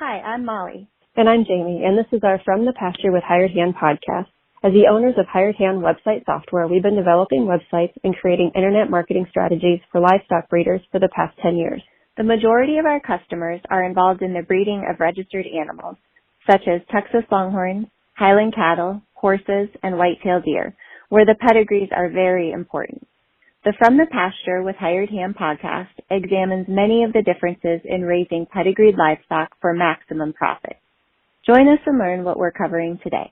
Hi, I'm Molly. And I'm Jamie, and this is our From the Pasture with Hired Hand podcast. As the owners of Hired Hand website software, we've been developing websites and creating internet marketing strategies for livestock breeders for the past 10 years. The majority of our customers are involved in the breeding of registered animals, such as Texas Longhorns, Highland cattle, horses, and white-tailed deer, where the pedigrees are very important. The From the Pasture with Hired Hand podcast examines many of the differences in raising pedigreed livestock for maximum profit. Join us and learn what we're covering today.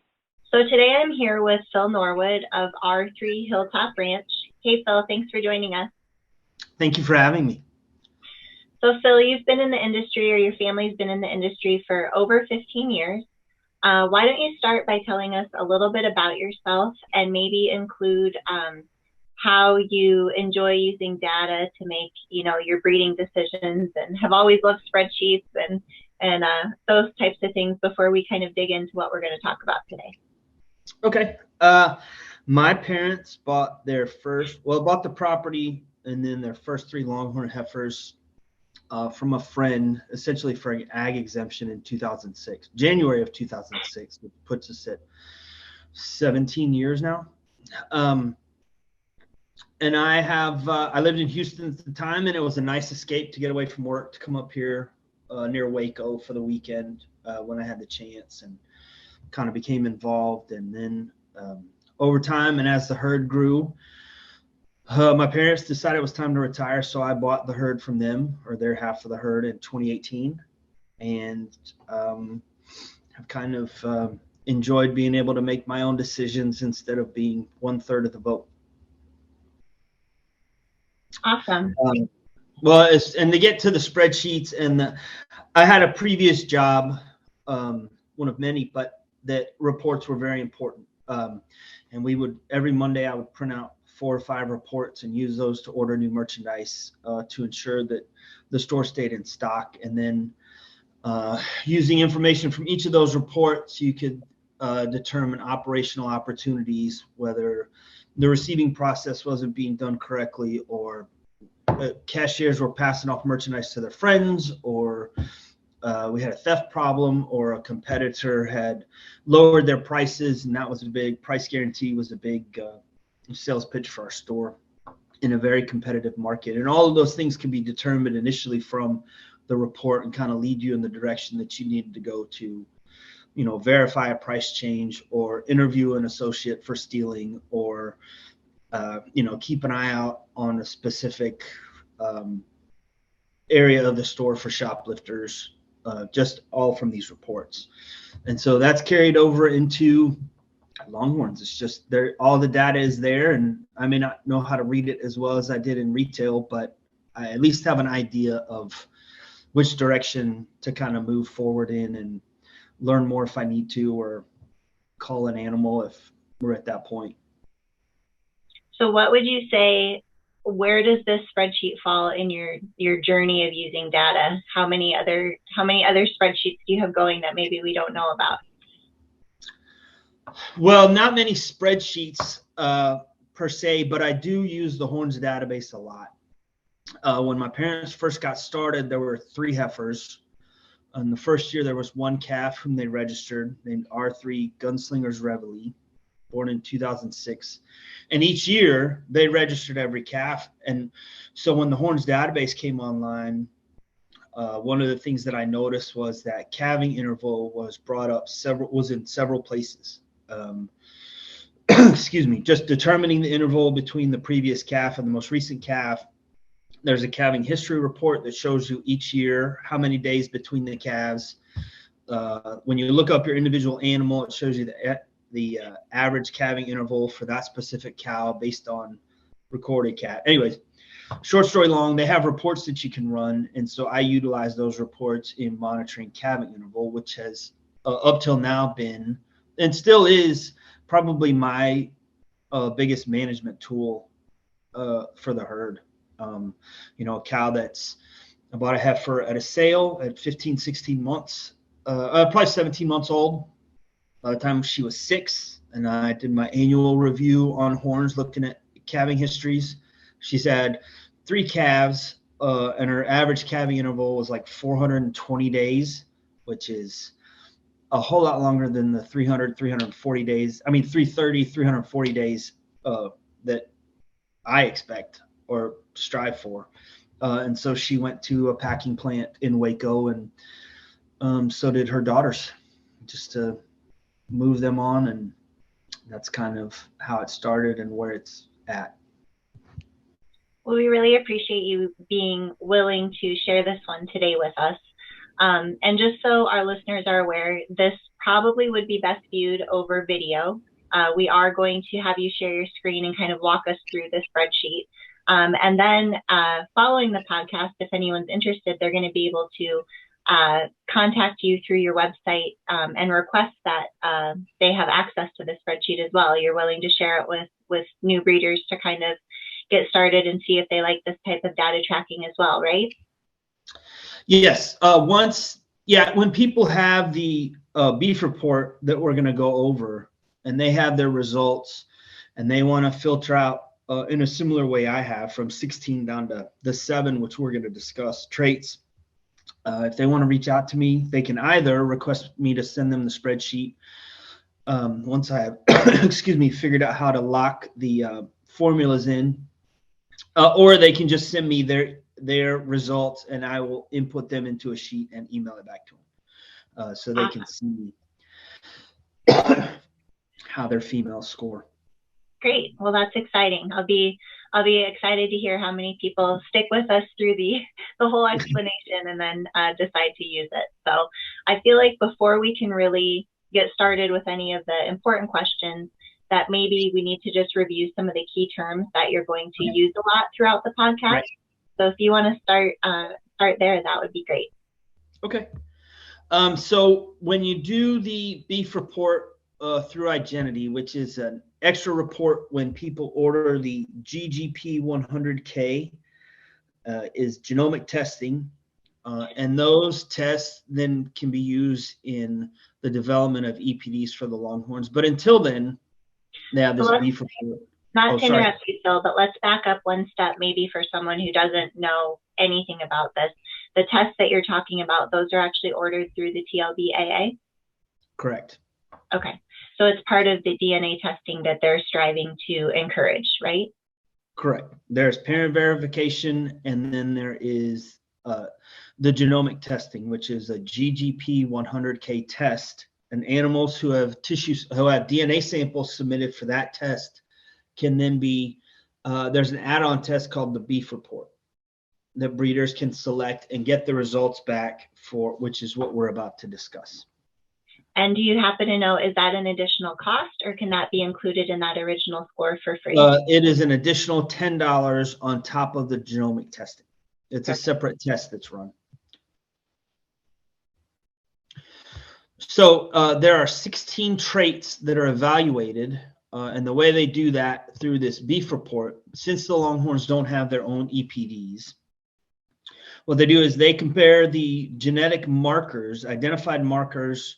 So today I'm here with Phil Norwood of R3 Hilltop Ranch. Hey Phil, thanks for joining us. Thank you for having me. So Phil, you've been in the industry, or your family's been in the industry for over 15 years. Why don't you start by telling us a little bit about yourself and maybe include how you enjoy using data to make, your breeding decisions, and have always loved spreadsheets and those types of things before we kind of dig into what we're going to talk about today. Okay. My parents bought bought the property and then their first 3 Longhorn heifers from a friend, essentially for an ag exemption in 2006, January of 2006, which puts us at 17 years now. And I lived in Houston at the time, and it was a nice escape to get away from work to come up here near Waco for the weekend when I had the chance, and kind of became involved. And then over time, and as the herd grew, my parents decided it was time to retire, so I bought the herd from them, or their half of the herd, in 2018, and have kind of enjoyed being able to make my own decisions instead of being 1/3 of the vote. Awesome. And to get to the spreadsheets, I had a previous job, one of many, but that reports were very important. And every Monday I would print out 4 or 5 reports and use those to order new merchandise to ensure that the store stayed in stock. And then using information from each of those reports, you could determine operational opportunities, whether the receiving process wasn't being done correctly, or cashiers were passing off merchandise to their friends, or we had a theft problem, or a competitor had lowered their prices, and that was a big price guarantee, was a big sales pitch for our store in a very competitive market. And all of those things can be determined initially from the report and kind of lead you in the direction that you needed to go to, verify a price change, or interview an associate for stealing, or keep an eye out on a specific area of the store for shoplifters, just all from these reports. And so that's carried over into Longhorns. It's just there, all the data is there, and I may not know how to read it as well as I did in retail, but I at least have an idea of which direction to kind of move forward in, and learn more if I need to, or call an animal if we're at that point. So what would you say, where does this spreadsheet fall in your journey of using data? How many other spreadsheets do you have going that maybe we don't know about? Well, not many spreadsheets per se, but I do use the Horns database a lot. When my parents first got started, there were 3 heifers. In the first year, there was 1 calf whom they registered, named R3 Gunslingers Reveille, born in 2006. And each year, they registered every calf. And so when the Horns database came online, one of the things that I noticed was that calving interval was brought up in several places. Excuse me, just determining the interval between the previous calf and the most recent calf. There's a calving history report that shows you each year how many days between the calves. When you look up your individual animal, it shows you the average calving interval for that specific cow based on recorded calf. Anyways, short story long, they have reports that you can run, and so I utilize those reports in monitoring calving interval, which has up till now been, and still is, probably my biggest management tool for the herd. A cow that's about a heifer at a sale at 15, 16 months, probably 17 months old by the time she was 6. And I did my annual review on horns, looking at calving histories. She's had 3 calves, and her average calving interval was like 420 days which is a whole lot longer than the 340 days. I mean, 340 days that I expect or strive for. And so she went to a packing plant in Waco, and so did her daughters, just to move them on. And that's kind of how it started and where it's at. Well, we really appreciate you being willing to share this one today with us. And just so our listeners are aware, this probably would be best viewed over video. We are going to have you share your screen and kind of walk us through the spreadsheet. And then following the podcast, if anyone's interested, they're going to be able to contact you through your website and request that they have access to the spreadsheet as well. You're willing to share it with new breeders to kind of get started and see if they like this type of data tracking as well, right? Yes. When people have the beef report that we're going to go over and they have their results and they want to filter out in a similar way I have from 16 down to the 7, which we're going to discuss, traits. If they want to reach out to me, they can either request me to send them the spreadsheet once I have, figured out how to lock the formulas in, or they can just send me their results and I will input them into a sheet and email it back to them so they can see how their females score. Great. Well, that's exciting. I'll be excited to hear how many people stick with us through the whole explanation and then decide to use it. So I feel like before we can really get started with any of the important questions, that maybe we need to just review some of the key terms that you're going to use a lot throughout the podcast. Right. So if you want to start there, that would be great. Okay. So when you do the beef report through Identity, which is an extra report when people order the GGP 100K, is genomic testing. And those tests then can be used in the development of EPDs for the Longhorns. But until then, yeah, this beef report. Not to interrupt you, Phil, but let's back up one step maybe for someone who doesn't know anything about this. The tests that you're talking about, those are actually ordered through the TLBAA? Correct. Okay. So it's part of the DNA testing that they're striving to encourage, right? Correct. There's parent verification, and then there is the genomic testing, which is a GGP 100K test. And animals who have DNA samples submitted for that test can then be, there's an add-on test called the beef report that breeders can select and get the results back for, which is what we're about to discuss. And do you happen to know, is that an additional cost or can that be included in that original score for free? It is an additional $10 on top of the genomic testing. It's a separate test that's run. So there are 16 traits that are evaluated, and the way they do that through this beef report, since the Longhorns don't have their own EPDs, what they do is they compare the genetic markers, identified markers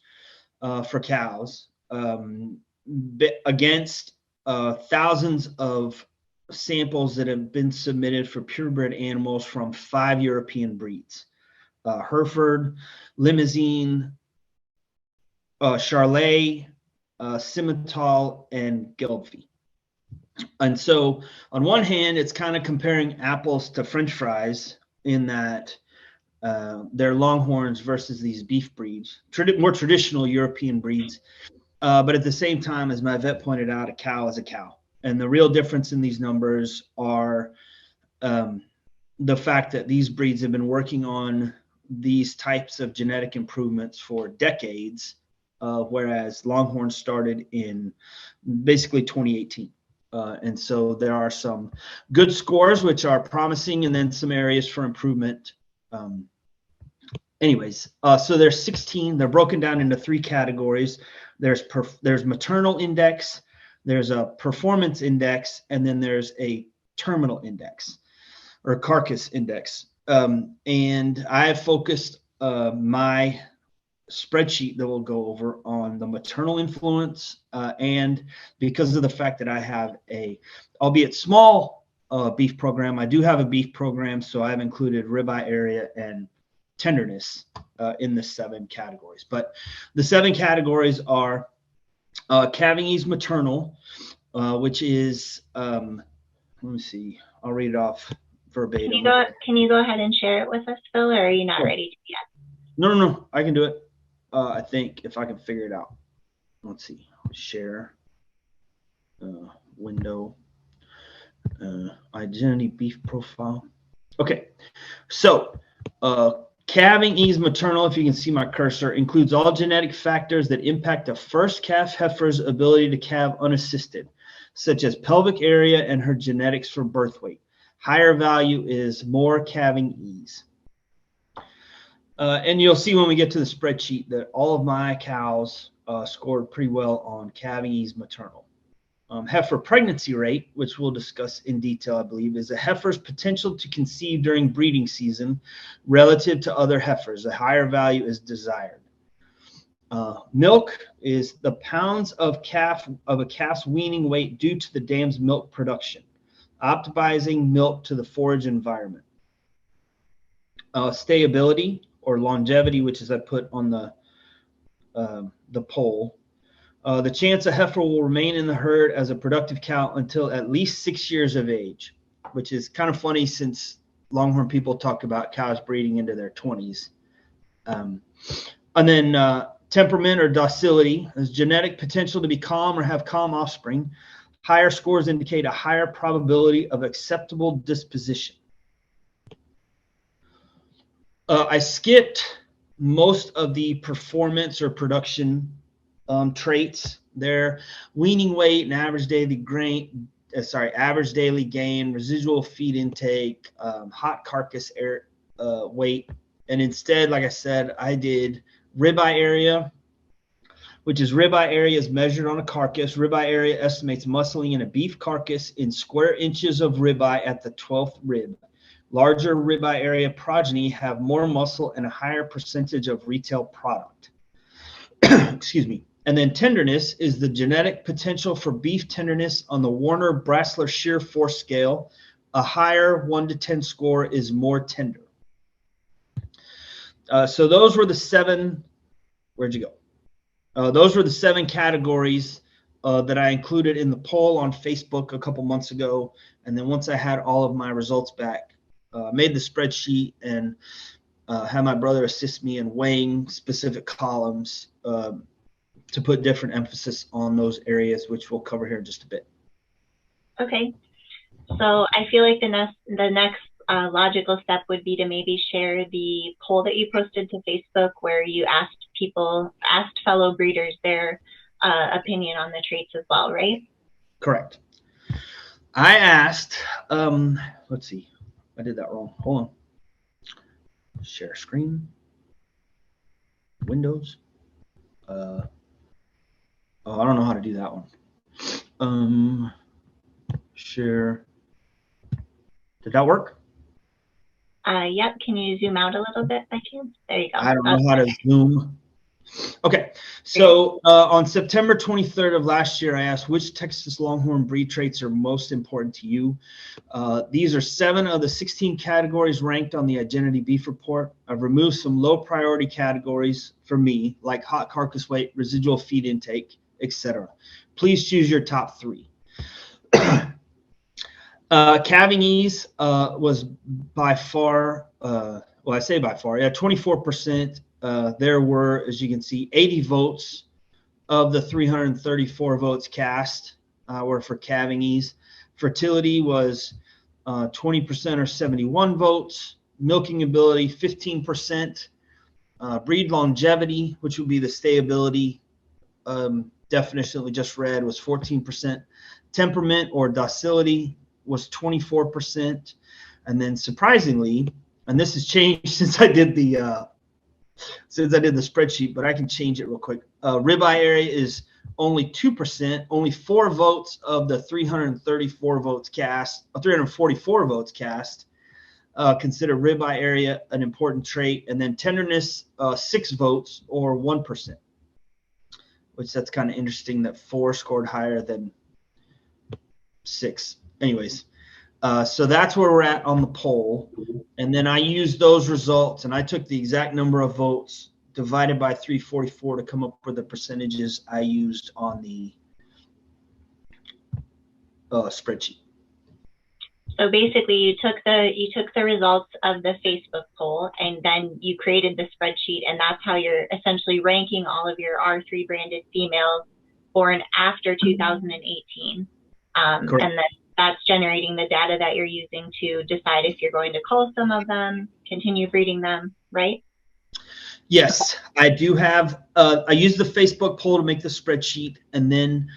for cows, against thousands of samples that have been submitted for purebred animals from 5 European breeds: Hereford, Limousin, Charolais, Simmental, and Gelbvieh. And so on one hand, it's kind of comparing apples to French fries in that they're Longhorns versus these beef breeds, more traditional European breeds. But at the same time, as my vet pointed out, a cow is a cow. And the real difference in these numbers are the fact that these breeds have been working on these types of genetic improvements for decades, whereas Longhorn started in basically 2018. And so there are some good scores, which are promising, and then some areas for improvement. So there's 16. They're broken down into 3 categories. There's maternal index, there's a performance index, and then there's a terminal index or carcass index. And I have focused my spreadsheet that we'll go over on the maternal influence, and because of the fact that I have a, albeit small, beef program, I do have a beef program, so I've included ribeye area and tenderness in the 7 categories. But the 7 categories are calving ease maternal, which is, let me see, I'll read it off verbatim. Can you go ahead and share it with us, Phil, or are you not ready to yet? No, I can do it. I think if I can figure it out. Let's see, share, window, identity beef profile. Okay, so calving ease maternal, if you can see my cursor, includes all genetic factors that impact a first calf heifer's ability to calve unassisted, such as pelvic area and her genetics for birth weight. Higher value is more calving ease. And you'll see when we get to the spreadsheet that all of my cows scored pretty well on calving ease maternal. Heifer pregnancy rate, which we'll discuss in detail, I believe, is a heifer's potential to conceive during breeding season relative to other heifers. A higher value is desired. Milk is the pounds of a calf's weaning weight due to the dam's milk production, optimizing milk to the forage environment. Stayability or longevity, which is I put on the poll. The chance a heifer will remain in the herd as a productive cow until at least 6 years of age, which is kind of funny since Longhorn people talk about cows breeding into their 20s. And then temperament or docility is genetic potential to be calm or have calm offspring. Higher scores indicate a higher probability of acceptable disposition. I skipped most of the performance or production traits there. Weaning weight and average daily gain, residual feed intake, hot carcass weight. And instead, like I said, I did ribeye area, which is ribeye area is measured on a carcass. Ribeye area estimates muscling in a beef carcass in square inches of ribeye at the 12th rib. Larger ribeye area progeny have more muscle and a higher percentage of retail product. Excuse me. And then tenderness is the genetic potential for beef tenderness on the Warner-Brasler shear force scale. A higher 1 to 10 score is more tender. So those were the 7. Where'd you go? Those were the 7 categories that I included in the poll on Facebook a couple months ago. And then once I had all of my results back, made the spreadsheet and had my brother assist me in weighing specific columns to put different emphasis on those areas, which we'll cover here in just a bit. Okay. So I feel like the next logical step would be to maybe share the poll that you posted to Facebook where you asked fellow breeders their opinion on the traits as well, right? Correct. I asked, let's see, I did that wrong. Hold on. Share screen. Windows. Oh, I don't know how to do that one. Share. Did that work? Yep. Can you zoom out a little bit by chance? There you go. I don't know how to zoom. Okay. So on September 23rd of last year, I asked which Texas Longhorn breed traits are most important to you. These are 7 of the 16 categories ranked on the Identity Beef Report. I've removed some low priority categories for me, like hot carcass weight, residual feed intake, etc. Please choose your top 3. Calving ease was by far, well, I say by far, 24%. There were, as you can see, 80 votes of the 334 votes cast were for calving ease. Fertility was 20% or 71 votes. Milking ability, 15%. Breed longevity, which would be the stayability definition that we just read, was 14%. Temperament or docility was 24%. And then surprisingly, and this has changed since I did the spreadsheet, but I can change it real quick. Ribeye area is only 2%. Only 4 votes of the 344 votes cast consider ribeye area an important trait. And then tenderness, 6 votes or 1%, which that's kind of interesting that 4 scored higher than 6. Anyways, So that's where we're at on the poll. And then I used those results, and I took the exact number of votes divided by 344 to come up with the percentages I used on the spreadsheet. So basically, you took the results of the Facebook poll, and then you created the spreadsheet, and that's how you're essentially ranking all of your R3 branded females born after 2018. And that's generating the data that you're using to decide if you're going to cull some of them, continue breeding them, right? Yes, I do have. I use the Facebook poll to make the spreadsheet, and then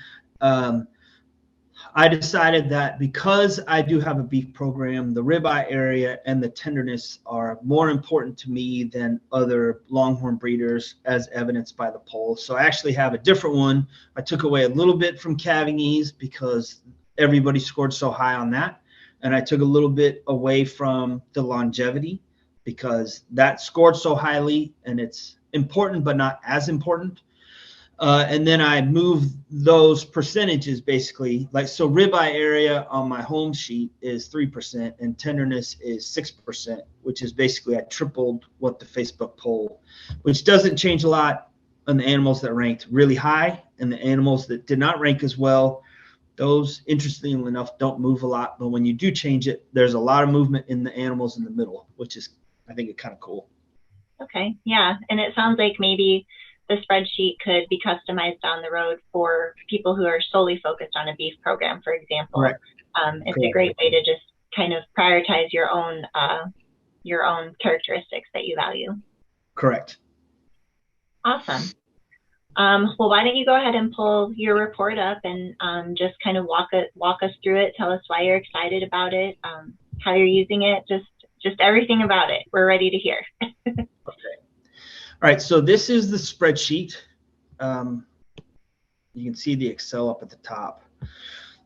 I decided that because I do have a beef program, the ribeye area and the tenderness are more important to me than other longhorn breeders, as evidenced by the poll. So I actually have a different one. I took away a little bit from calving ease because everybody scored so high on that, and I took a little bit away from the longevity because that scored so highly, and it's important but not as important. And then I move those percentages basically, like, so ribeye area on my home sheet is 3% and tenderness is 6%, which is basically I tripled what the Facebook poll, which doesn't change a lot on the animals that ranked really high, and the animals that did not rank as well, those, interestingly enough, don't move a lot. But when you do change it, there's a lot of movement in the animals in the middle, which is, I think, kind of cool. Okay, yeah, and it sounds like maybe the spreadsheet could be customized down the road for people who are solely focused on a beef program, for example. Correct. It's a great way to just kind of prioritize your own characteristics that you value. Correct. Awesome. Well, why don't you go ahead and pull your report up and just kind of walk us through it. Tell us why you're excited about it, how you're using it, just everything about it. We're ready to hear. Okay. All right, so this is the spreadsheet. You can see the Excel up at the top.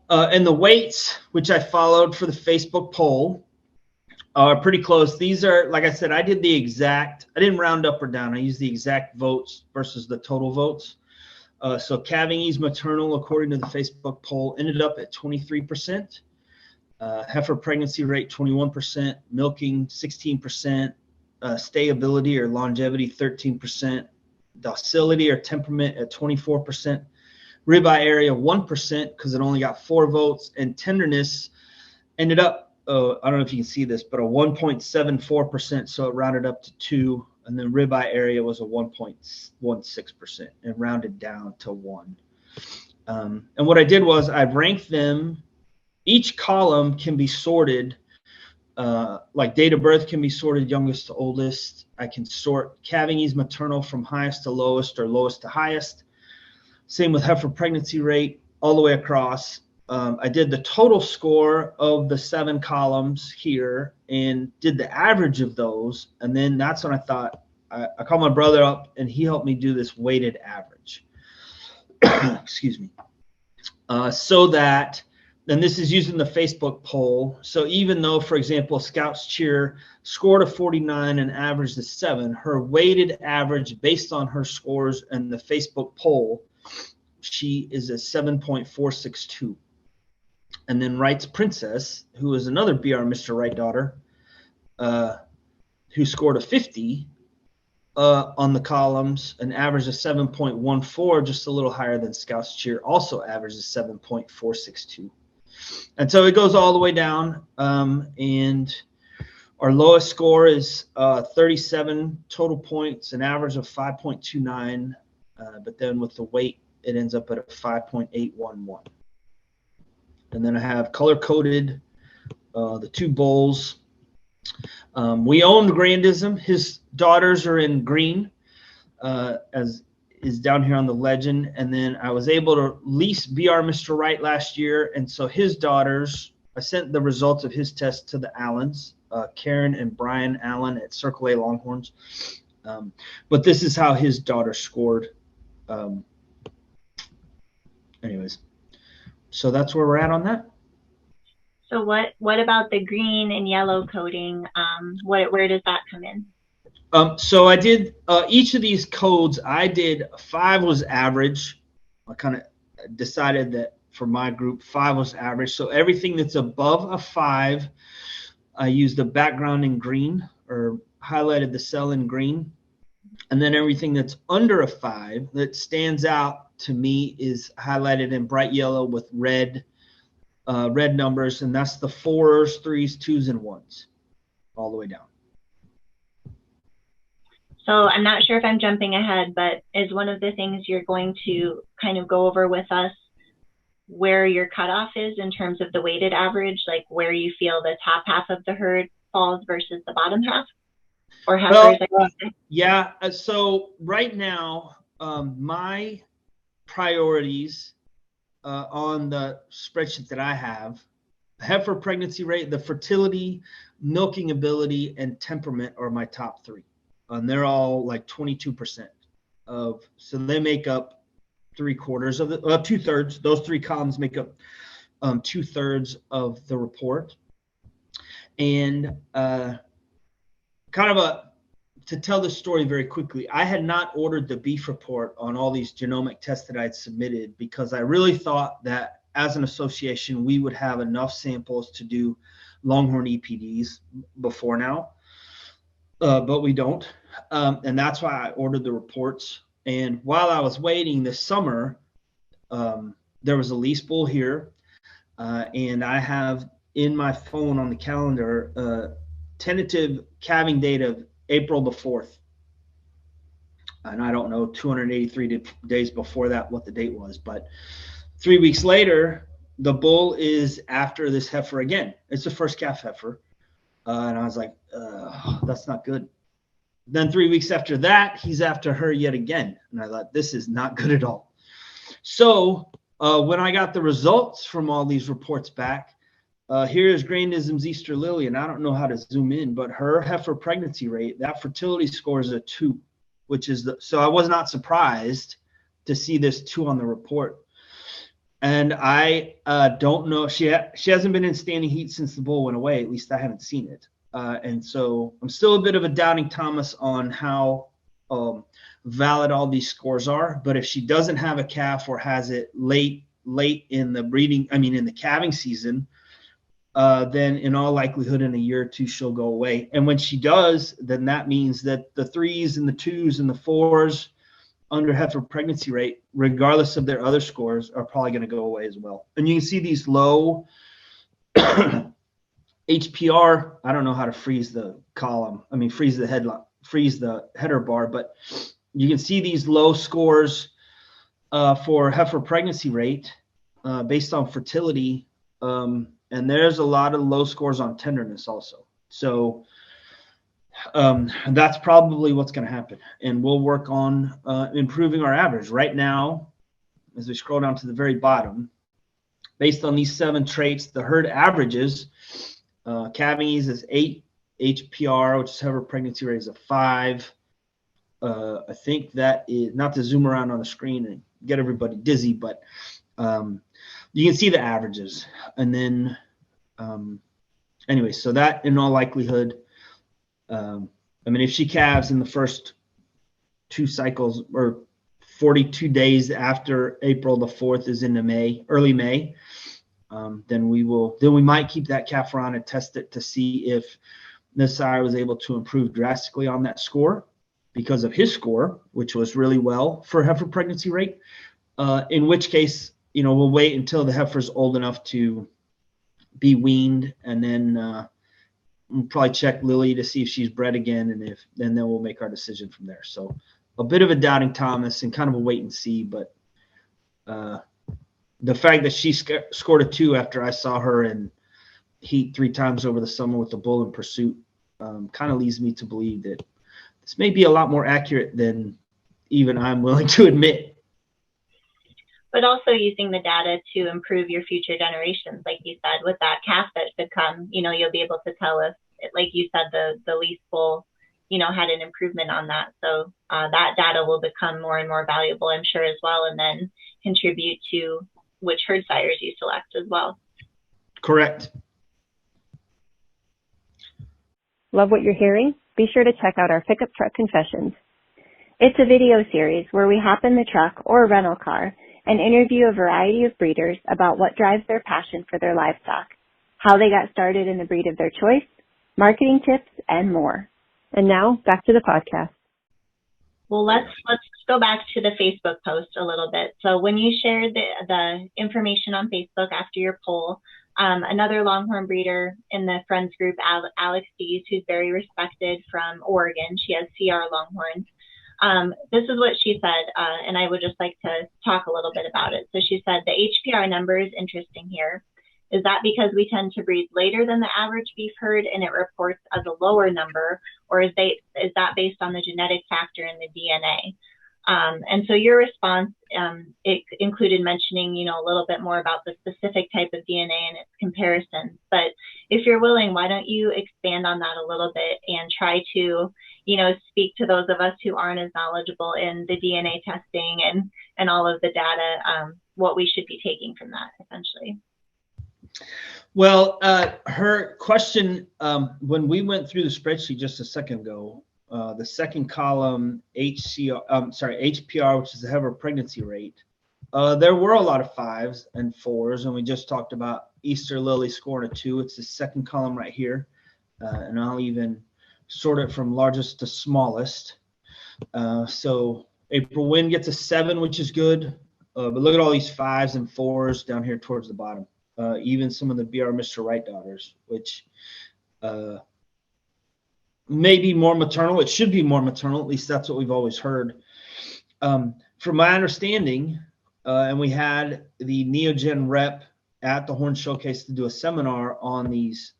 And the weights, which I followed for the Facebook poll, are pretty close. These are, like I said, I didn't round up or down. I used the exact votes versus the total votes. So calving ease maternal, according to the Facebook poll, ended up at 23%. Heifer pregnancy rate, 21%. Milking, 16%. Stayability or longevity, 13%. Docility or temperament at 24%. Ribeye area, 1%, because it only got 4 votes. And tenderness ended up, I don't know if you can see this, but a 1.74%, so it rounded up to 2. And then ribeye area was a 1.16% and rounded down to 1. And what I did was I ranked them. Each column can be sorted, like date of birth can be sorted youngest to oldest. I can sort calving ease maternal from highest to lowest or lowest to highest. Same with heifer pregnancy rate all the way across. I did the total score of the 7 columns here and did the average of those. And then that's when I thought, I called my brother up and he helped me do this weighted average. Excuse me. So that, and this is using the Facebook poll. So even though, for example, Scout's Cheer scored a 49 and averaged a 7, her weighted average based on her scores and the Facebook poll, she is a 7.462. And then Wright's Princess, who is another BR Mr. Wright daughter, who scored a 50 on the columns and averaged a 7.14, just a little higher than Scout's Cheer, also averaged a 7.462. And so it goes all the way down. And our lowest score is 37 total points, an average of 5.29. But then with the weight, it ends up at a 5.811. And then I have color-coded the 2 bulls. We owned Grandism. His daughters are in green, as is down here on the legend. And then I was able to lease BR Mr. Wright last year. And so his daughters, I sent the results of his test to the Allens, Karen and Brian Allen at Circle A Longhorns. But this is how his daughter scored. Anyways, so that's where we're at on that. So what about the green and yellow coding? Where does that come in? So I did each of these codes. I did 5 was average. I kind of decided that for my group. 5 was average. So everything that's above a 5, I used the background in green or highlighted the cell in green. And then everything that's under a 5 that stands out to me is highlighted in bright yellow with red numbers. And that's the 4s, 3s, 2s, and 1s all the way down. So I'm not sure if I'm jumping ahead, but is one of the things you're going to kind of go over with us where your cutoff is in terms of the weighted average, like where you feel the top half of the herd falls versus the bottom half? Or heifers? Yeah. So right now, my priorities on the spreadsheet that I have, heifer pregnancy rate, the fertility, milking ability, and temperament are my top 3. And they're all like 22% of, so they make up 3/4 of the, 2/3. Those 3 columns make up 2/3 of the report. And to tell this story very quickly, I had not ordered the beef report on all these genomic tests that I had submitted because I really thought that as an association, we would have enough samples to do Longhorn EPDs before now. But we don't. And that's why I ordered the reports. And while I was waiting this summer, there was a lease bull here. And I have in my phone on the calendar, tentative calving date of April the 4th. And I don't know 283 days before that what the date was. But 3 weeks later, the bull is after this heifer again. It's the first calf heifer. And I was like, that's not good. Then 3 weeks after that, he's after her yet again. And I thought, this is not good at all. So when I got the results from all these reports back, here is Grandism's Easter Lily. And I don't know how to zoom in, but her heifer pregnancy rate, that fertility score is a 2, which is so I was not surprised to see this 2 on the report. And I don't know. She hasn't been in standing heat since the bull went away. At least I haven't seen it. And so I'm still a bit of a doubting Thomas on how valid all these scores are. But if she doesn't have a calf or has it late in the in the calving season, then in all likelihood in a year or 2 she'll go away. And when she does, then that means that the 3s and the 2s and the 4s under heifer pregnancy rate, regardless of their other scores, are probably going to go away as well. And you can see these low HPR. I don't know how to freeze the column. Freeze the header bar, but you can see these low scores for heifer pregnancy rate based on fertility. And there's a lot of low scores on tenderness also. So that's probably what's going to happen. And we'll work on improving our average. Right now, as we scroll down to the very bottom, based on these 7 traits, the herd averages calving ease is 8, HPR, which is heifer pregnancy rate, is a 5. I think that is, not to zoom around on the screen and get everybody dizzy, but you can see the averages. And then anyway, so that in all likelihood, if she calves in the first 2 cycles or 42 days after April the 4th is into early May, then we might keep that calf around and test it to see if this sire was able to improve drastically on that score because of his score, which was really well for heifer pregnancy rate. In which case, we'll wait until the heifer's old enough to be weaned, and then we'll probably check Lily to see if she's bred again, and then we'll make our decision from there. So a bit of a doubting Thomas and kind of a wait and see, but the fact that she scored a 2 after I saw her in heat 3 times over the summer with the bull in pursuit kind of leads me to believe that this may be a lot more accurate than even I'm willing to admit. But also using the data to improve your future generations, like you said, with that calf that should come, you'll be able to tell if, like you said, the lease bull, had an improvement on that. So that data will become more and more valuable, I'm sure, as well, and then contribute to which herd sires you select as well. Correct. Love what you're hearing? Be sure to check out our Pickup Truck Confessions. It's a video series where we hop in the truck or rental car and interview a variety of breeders about what drives their passion for their livestock, how they got started in the breed of their choice, marketing tips, and more. And now, back to the podcast. Well, let's go back to the Facebook post a little bit. So when you shared the information on Facebook after your poll, another Longhorn breeder in the friends group, Alex Dees, who's very respected from Oregon, she has CR Longhorns. This is what she said, and I would just like to talk a little bit about it. So she said, the HPR number is interesting here. Is that because we tend to breed later than the average beef herd and it reports as a lower number, or is that based on the genetic factor in the DNA? And so your response, it included mentioning, a little bit more about the specific type of DNA and its comparisons. But if you're willing, why don't you expand on that a little bit and try to, speak to those of us who aren't as knowledgeable in the DNA testing and all of the data, what we should be taking from that, essentially. Well, her question, when we went through the spreadsheet just a second ago, the second column, HPR, which is the heifer pregnancy rate, there were a lot of 5s and 4s, and we just talked about Easter Lily scoring a 2. It's the second column right here, and I'll even sort it from largest to smallest. So April Wind gets a 7, which is good, but look at all these 5s and 4s down here towards the bottom. Even some of the BR Mr. Right daughters, which may be more maternal. It should be more maternal. At least that's what we've always heard. From my understanding, and we had the Neogen rep at the Horn Showcase to do a seminar on these,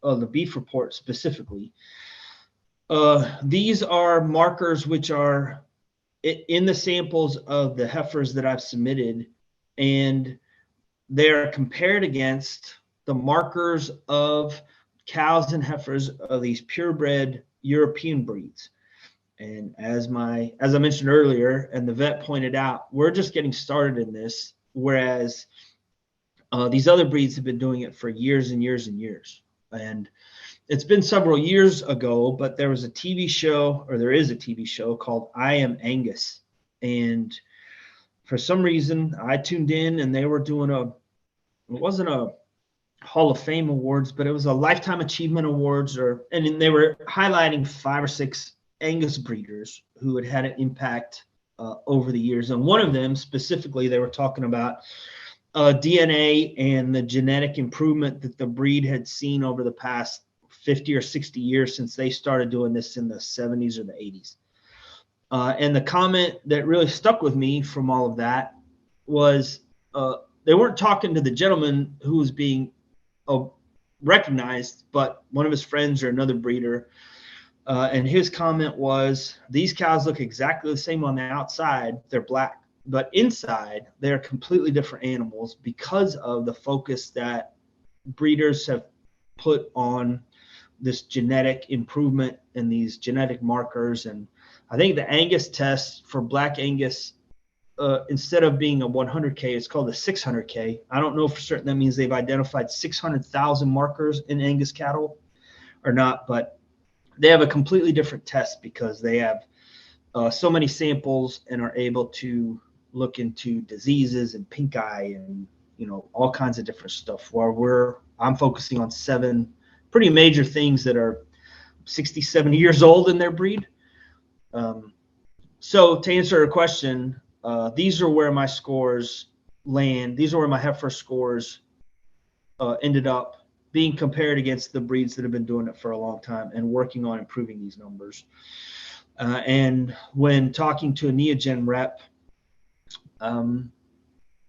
the beef report specifically. These are markers which are in the samples of the heifers that I've submitted, and they're compared against the markers of cows and heifers of these purebred European breeds. And as I mentioned earlier, and the vet pointed out, we're just getting started in this, whereas these other breeds have been doing it for years and years and years. And it's been several years ago, but there was a TV show, or there is a TV show called I Am Angus. And for some reason, I tuned in, and they were doing it wasn't a Hall of Fame awards, but it was a Lifetime Achievement Awards, and they were highlighting 5 or 6 Angus breeders who had had an impact over the years. And one of them specifically, they were talking about DNA and the genetic improvement that the breed had seen over the past 50 or 60 years since they started doing this in the 70s or the 80s. And the comment that really stuck with me from all of that was they weren't talking to the gentleman who was being recognized, but one of his friends or another breeder. And his comment was, these cows look exactly the same on the outside. They're black, but inside they're completely different animals because of the focus that breeders have put on this genetic improvement and these genetic markers. And I think the Angus test for black Angus, instead of being a 100K, it's called a 600K. I don't know for certain that means they've identified 600,000 markers in Angus cattle or not, but they have a completely different test because they have so many samples and are able to look into diseases and pink eye and all kinds of different stuff. While I'm focusing on 7 pretty major things that are 60, 70 years old in their breed. So to answer her question, these are where my scores land. These are where my heifer scores ended up being compared against the breeds that have been doing it for a long time and working on improving these numbers. And when talking to a Neogen rep,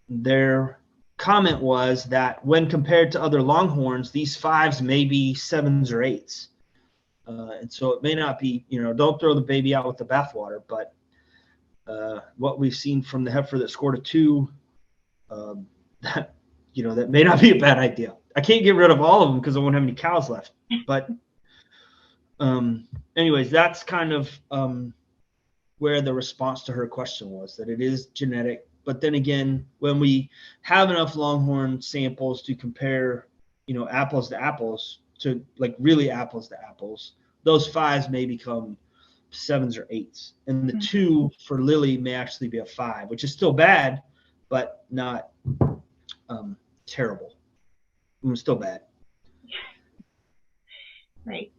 their comment was that when compared to other Longhorns, these 5s may be 7s or 8s. And so it may not be, don't throw the baby out with the bathwater, but what we've seen from the heifer that scored a 2, that may not be a bad idea. I can't get rid of all of them because I won't have any cows left. But anyways, that's kind of where the response to her question was, that it is genetic. But then again, when we have enough Longhorn samples to compare, apples to apples, to like really apples to apples, those 5s may become 7s or 8s. And the 2 for Lily may actually be a 5, which is still bad, but not terrible. Still bad. Right.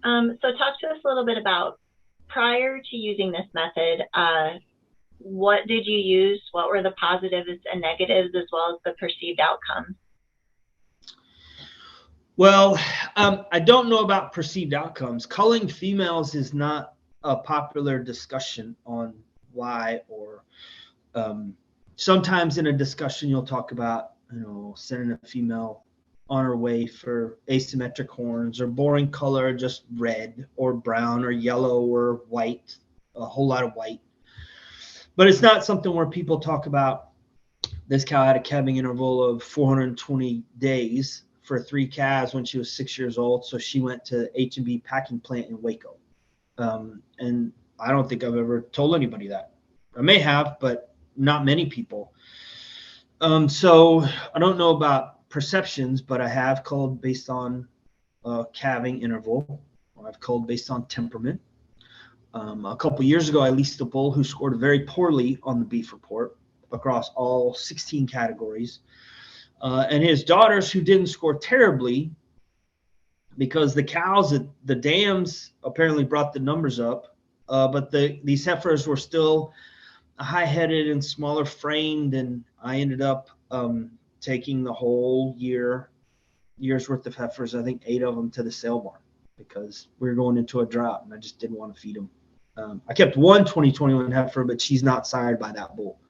So talk to us a little bit about, prior to using this method, what did you use? What were the positives and negatives, as well as the perceived outcomes? Well, I don't know about perceived outcomes. Culling females is not a popular discussion on why, or sometimes in a discussion you'll talk about, sending a female on her way for asymmetric horns, or boring color, just red or brown or yellow or white, a whole lot of white. But it's not something where people talk about, this cow had a calving interval of 420 days for 3 calves when she was 6 years old, so she went to H&B packing plant in Waco. And I don't think I've ever told anybody that. I may have, but not many people. So I don't know about perceptions, but I have culled based on calving interval. I've culled based on temperament. A couple years ago, I leased a bull who scored very poorly on the beef report across all 16 categories. And his daughters, who didn't score terribly, because the cows, the dams apparently brought the numbers up, but these heifers were still high-headed and smaller framed, and I ended up taking the whole year's worth of heifers, I think 8 of them, to the sale barn, because we were going into a drought and I just didn't want to feed them. I kept one 2021 heifer, but she's not sired by that bull.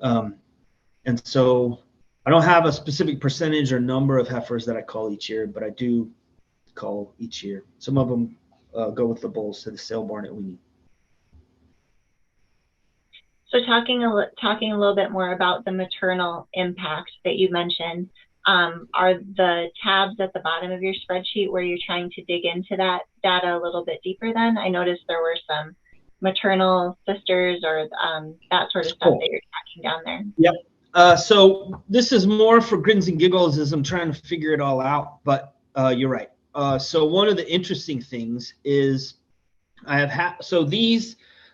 And so I don't have a specific percentage or number of heifers that I cull each year, but I do cull each year. Some of them go with the bulls to the sale barn at Weenie. So talking a little bit more about the maternal impact that you mentioned, are the tabs at the bottom of your spreadsheet where you're trying to dig into that data a little bit deeper then? I noticed there were some maternal sisters or that sort of stuff that you're tracking down there. Yep. So this is more for grins and giggles as I'm trying to figure it all out, but you're right. So one of the interesting things is I have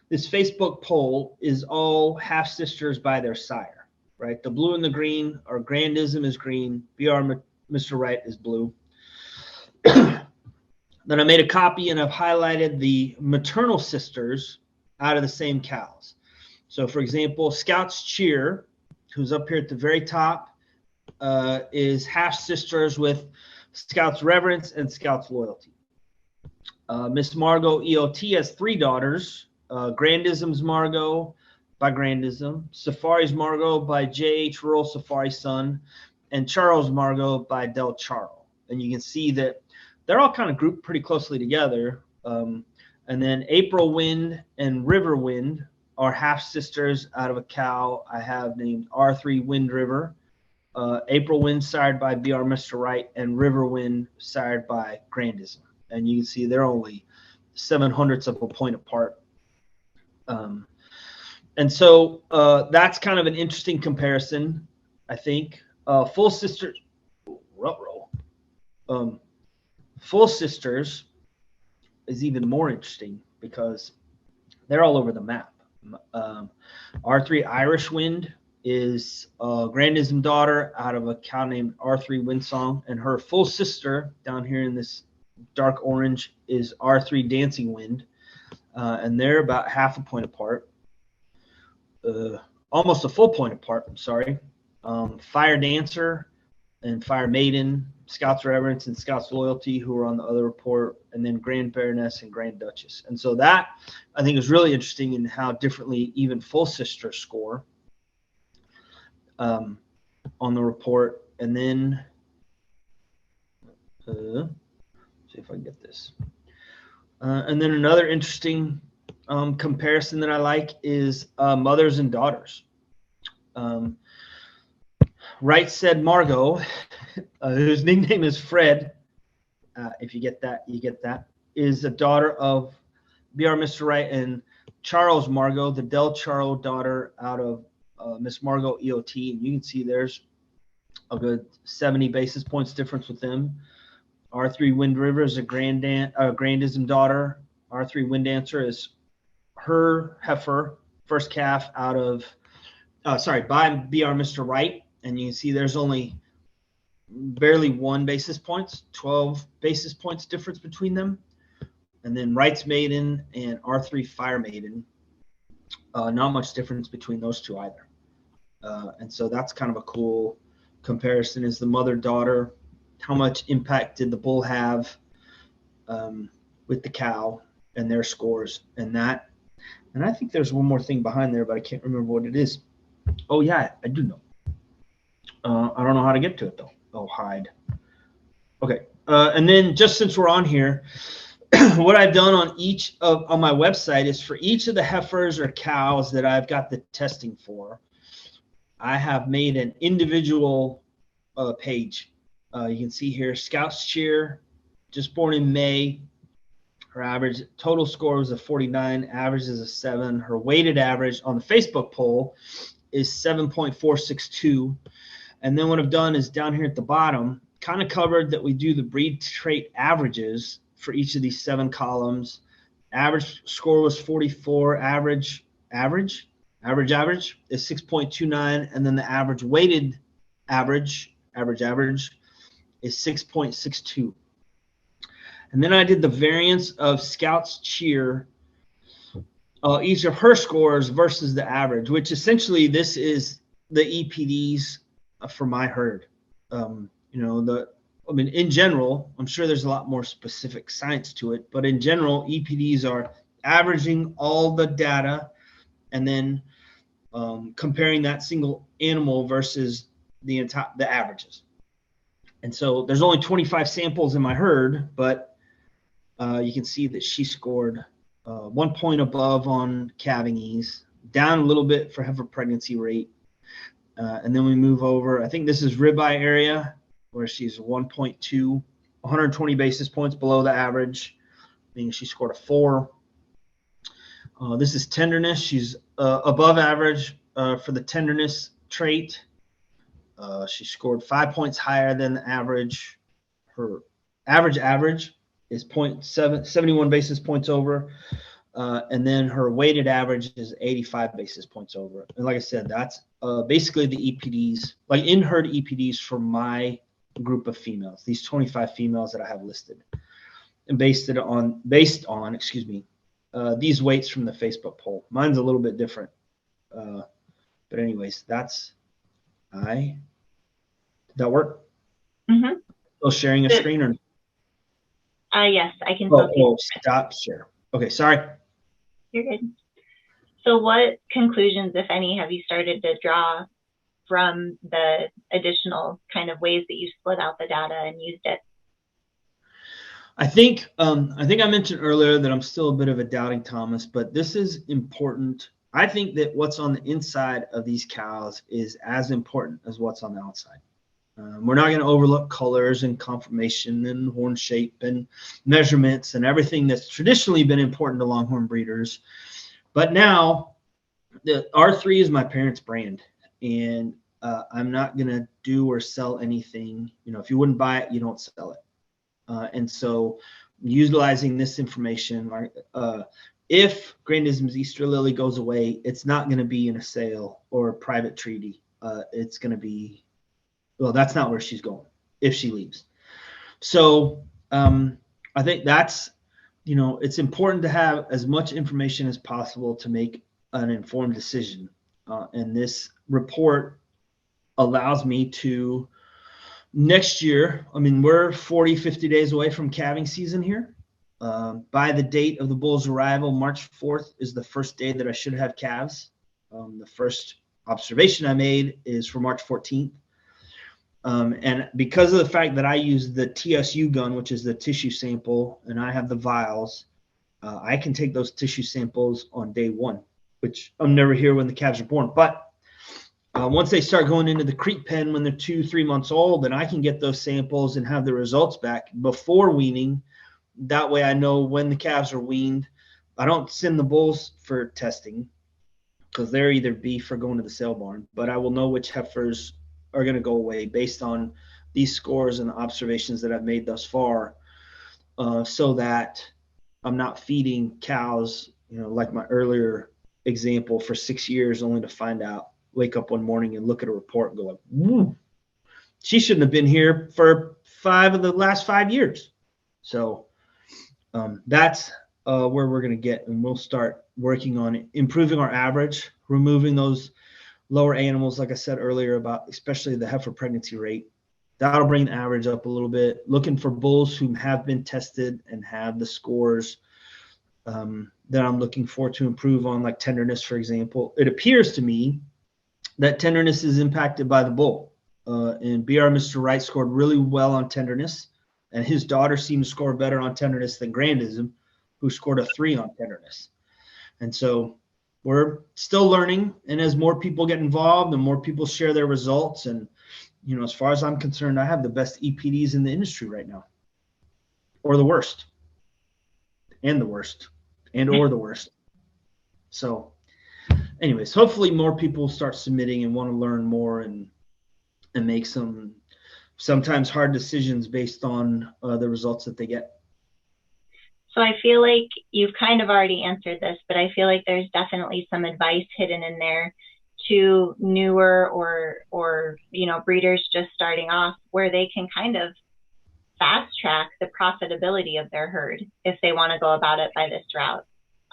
this Facebook poll is all half sisters by their sire, right? The blue and the green, or grandism is green, BR Mr. Right is blue. Then I made a copy and I've highlighted the maternal sisters out of the same cows. So for example, Scout's Cheer, who's up here at the very top, is half sisters with Scout's Reverence and Scout's Loyalty. Miss Margot EOT has 3 daughters. Grandism's Margot by Grandism, Safari's Margot by J.H. Rural Safari Son, and Charles Margot by Del Charlo. And you can see that they're all kind of grouped pretty closely together. And then April Wind and River Wind are half sisters out of a cow I have named R3 Wind River. April Wind sired by BR Mr. Right, and River Wind sired by Grandism. And you can see they're only 0.07 of a point apart. And so that's kind of an interesting comparison, I think. Full sisters, full sisters is even more interesting because they're all over the map. R3 Irish Wind is a Grandism daughter out of a cow named R3 Windsong, and her full sister down here in this dark orange is R3 Dancing Wind. And they're about half a point apart, almost a full point apart, I'm sorry. Fire Dancer and Fire Maiden, Scout's Reverence and Scout's Loyalty, who are on the other report, and then Grand Baroness and Grand Duchess. And so that, I think, is really interesting in how differently even full sisters score on the report. And then, see if I can get this. And then another interesting comparison that I like is mothers and daughters. Right Said Margot, whose nickname is Fred, if you get that, you get that, is a daughter of BR Mr. Right and Charles Margot, the Del Charlo daughter out of Miss Margot EOT. And you can see there's a good 70 basis points difference with them. R3 Wind River is a Grandism daughter. R3 Wind Dancer is her heifer, first calf out of by BR Mr. Wright, and you can see there's only barely 1 basis points, 12 basis points difference between them. And then Wright's Maiden and R3 Fire Maiden, not much difference between those two either. And so that's kind of a cool comparison, is the mother-daughter, how much impact did the bull have with the cow and their scores and that. And I think there's one more thing behind there, but I can't remember what it is. Oh, yeah, I do know. I don't know how to get to it, though. Oh, hide. Okay. And then just since we're on here, what I've done on my website is for each of the heifers or cows that I've got the testing for, I have made an individual page. You can see here, Scout's Cheer, just born in May. Her average total score was a 49, average is a 7. Her weighted average on the Facebook poll is 7.462. And then what I've done is down here at the bottom, kind of covered that we do the breed trait averages for each of these 7 columns. Average score was 44, average is 6.29, and then the average weighted average is 6.62. And then I did the variance of Scout's Cheer, each of her scores versus the average, which essentially this is the EPDs for my herd. In general, I'm sure there's a lot more specific science to it, but in general, EPDs are averaging all the data and then comparing that single animal versus the averages. And so there's only 25 samples in my herd, but you can see that she scored 1 point above on calving ease, down a little bit for heifer pregnancy rate. And then we move over. I think this is ribeye area, where she's 1.2, 120 basis points below the average, meaning she scored a 4. This is tenderness. She's above average for the tenderness trait. She scored 5 points higher than the average. Her average is 71 basis points over. And then her weighted average is 85 basis points over. And like I said, that's basically the EPDs, like in-herd EPDs for my group of females, these 25 females that I have listed, and based on these weights from the Facebook poll. Mine's a little bit different. But anyways, did that work? Mm-hmm. Still sharing a screen or? Yes, I can still see. Stop share. Okay, sorry. You're good. So what conclusions, if any, have you started to draw from the additional kind of ways that you split out the data and used it? I think I mentioned earlier that I'm still a bit of a doubting Thomas, but this is important. I think that what's on the inside of these cows is as important as what's on the outside. We're not going to overlook colors and conformation and horn shape and measurements and everything that's traditionally been important to Longhorn breeders. But now the R3 is my parents' brand, and I'm not going to do or sell anything. If you wouldn't buy it, you don't sell it. And so utilizing this information, if Grand Ism's Easter Lily goes away, it's not going to be in a sale or a private treaty. It's going to be, well, that's not where she's going if she leaves. So I think that's, it's important to have as much information as possible to make an informed decision. And this report allows me to, next year, we're 40, 50 days away from calving season here. By the date of the bull's arrival, March 4th is the first day that I should have calves. The first observation I made is for March 14th. And because of the fact that I use the TSU gun, which is the tissue sample, and I have the vials, I can take those tissue samples on day 1, which I'm never here when the calves are born. But once they start going into the creep pen when they're 2-3 months old, then I can get those samples and have the results back before weaning. That way I know when the calves are weaned. I don't send the bulls for testing because they're either beef or going to the sale barn, but I will know which heifers are going to go away based on these scores and the observations that I've made thus far, so that I'm not feeding cows, like my earlier example, for 6 years only to find out wake up one morning and look at a report and go like, woo, she shouldn't have been here for 5 of the last 5 years. So that's where we're going to get, and we'll start working on improving our average, removing those lower animals, like I said earlier, about especially the heifer pregnancy rate. That'll bring the average up a little bit. Looking for bulls who have been tested and have the scores that I'm looking for to improve on, like tenderness, for example. It appears to me that tenderness is impacted by the bull. And BR Mr. Wright scored really well on tenderness, and his daughter seemed to score better on tenderness than Grandism, who scored a 3 on tenderness. And so we're still learning, and as more people get involved and more people share their results, and as far as I'm concerned, I have the best EPDs in the industry right now, or the worst, and the worst, and or the worst. So anyways, hopefully more people start submitting and want to learn more and make some sometimes hard decisions based on the results that they get. So I feel like you've kind of already answered this, but I feel like there's definitely some advice hidden in there to newer or breeders just starting off, where they can kind of fast track the profitability of their herd if they want to go about it by this route.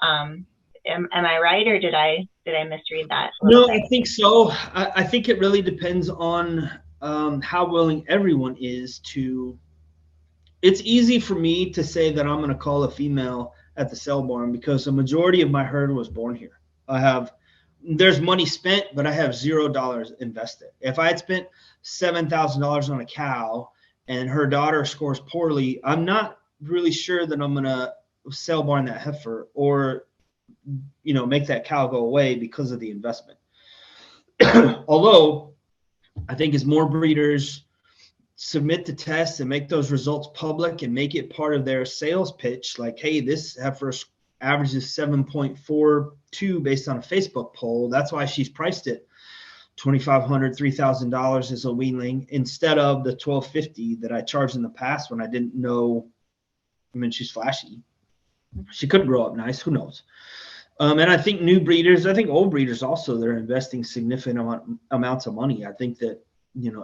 Am I right, or did I misread that a little bit? I think so. I think it really depends on how willing everyone is to. It's easy for me to say that I'm going to call a female at the sale barn because the majority of my herd was born here. There's money spent, but I have $0 invested. If I had spent $7,000 on a cow and her daughter scores poorly, I'm not really sure that I'm going to sell barn that heifer or, make that cow go away because of the investment. Although I think as more breeders submit the tests and make those results public and make it part of their sales pitch, like, hey, this heifer averages 7.42 based on a Facebook poll. That's why she's priced it $2,500, $3,000 as a weanling instead of the $1,250 that I charged in the past when I didn't know. I mean, she's flashy. She could grow up nice. Who knows? And I think new breeders, I think old breeders also, they're investing significant amounts of money. I think that,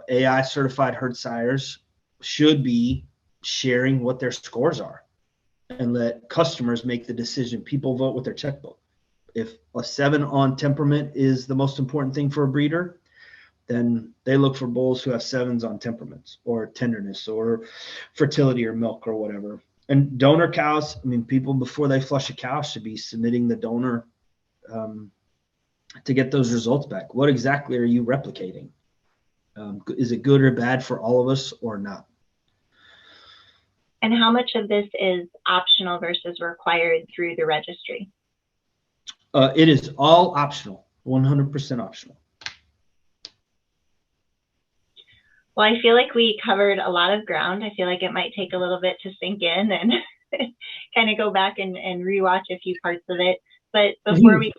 AI certified herd sires should be sharing what their scores are and let customers make the decision. People vote with their checkbook. If a 7 on temperament is the most important thing for a breeder, then they look for bulls who have 7s on temperaments or tenderness or fertility or milk or whatever. And donor cows, I mean, people before they flush a cow should be submitting the donor to get those results back. What exactly are you replicating? Is it good or bad for all of us or not? And how much of this is optional versus required through the registry? It is all optional, 100% optional. Well, I feel like we covered a lot of ground. I feel like it might take a little bit to sink in and kind of go back and rewatch a few parts of it. But before we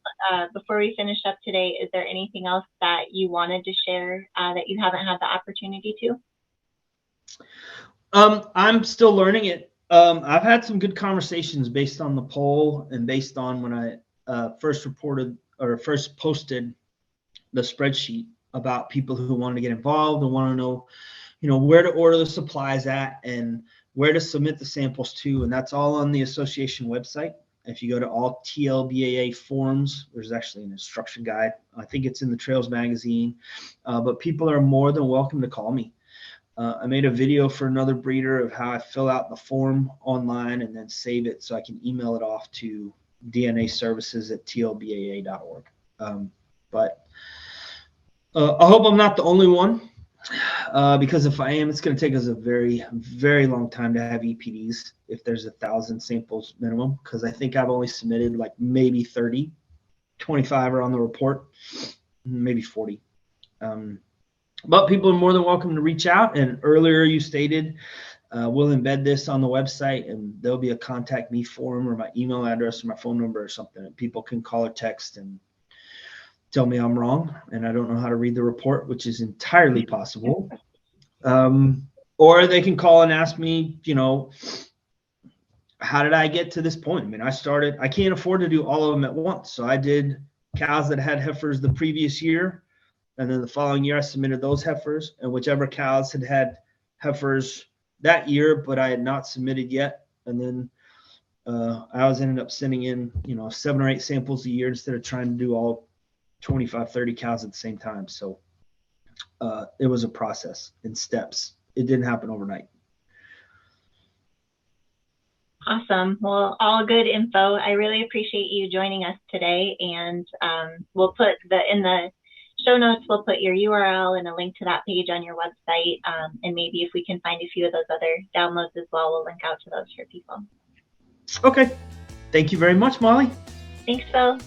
finish up today, is there anything else that you wanted to share that you haven't had the opportunity to? I'm still learning it. I've had some good conversations based on the poll and based on when I first posted the spreadsheet about people who want to get involved and want to know, where to order the supplies at and where to submit the samples to. And that's all on the association website. If you go to all TLBAA forums, there's actually an instruction guide. I think it's in the Trails magazine, but people are more than welcome to call me. I made a video for another breeder of how I fill out the form online and then save it so I can email it off to dnaservices@tlbaa.org. But I hope I'm not the only one, because if I am, it's going to take us a very, very long time to have EPDs if there's 1,000 samples minimum, because I think I've only submitted like maybe 30, 25 are on the report, maybe 40. But people are more than welcome to reach out. And earlier you stated we'll embed this on the website, and there'll be a contact me form or my email address or my phone number or something. And people can call or text and tell me I'm wrong and I don't know how to read the report, which is entirely possible. Or they can call and ask me, how did I get to this point? I mean, I can't afford to do all of them at once. So I did cows that had heifers the previous year. And then the following year, I submitted those heifers, and whichever cows had heifers that year, but I had not submitted yet. And then I was ended up sending in, 7 or 8 samples a year instead of trying to do all 25, 30 cows at the same time. So it was a process in steps. It didn't happen overnight. Awesome. Well, all good info. I really appreciate you joining us today. And we'll put in the show notes, we'll put your URL and a link to that page on your website. And maybe if we can find a few of those other downloads as well, we'll link out to those for people. Okay. Thank you very much, Molly. Thanks, Phil.